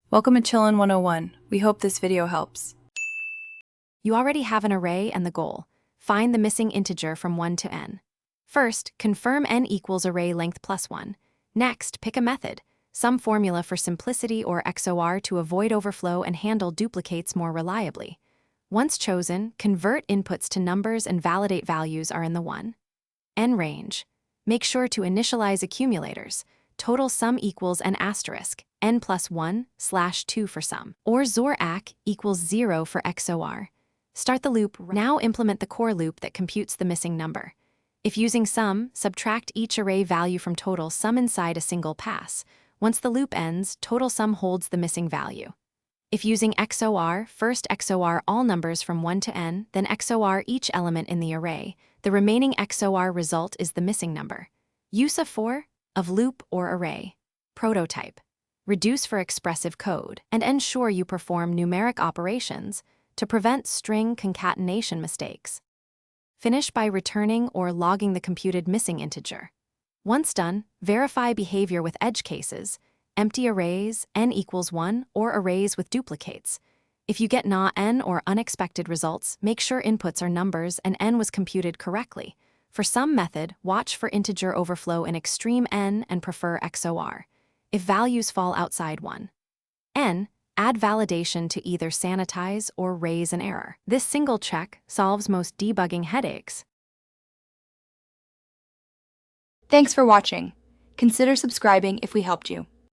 Welcome to Chillin' 101. We hope this video helps. You already have an array and the goal. Find the missing integer from 1 to n. First, confirm n equals array length plus 1. Next, pick a method, some formula for simplicity or XOR to avoid overflow and handle duplicates more reliably. Once chosen, convert inputs to numbers and validate values are in the 1. N range. Make sure to initialize accumulators. Total sum equals an asterisk, n plus 1/2 for sum, or XOR equals 0 for XOR. Start the loop. Now implement the core loop that computes the missing number. If using sum, subtract each array value from total sum inside a single pass. Once the loop ends, total sum holds the missing value. If using XOR, first XOR all numbers from 1 to n, then XOR each element in the array. The remaining XOR result is the missing number. Use of loop or array. Prototype. Reduce for expressive code, and ensure you perform numeric operations to prevent string concatenation mistakes. Finish by returning or logging the computed missing integer. Once done, verify behavior with edge cases, empty arrays, n equals 1, or arrays with duplicates. If you get not n or unexpected results, make sure inputs are numbers and n was computed correctly. For some method, watch for integer overflow in extreme n and prefer XOR. If values fall outside 1. N, add validation to either sanitize or raise an error. This single check solves most debugging headaches. Thanks for watching. Consider subscribing if we helped you.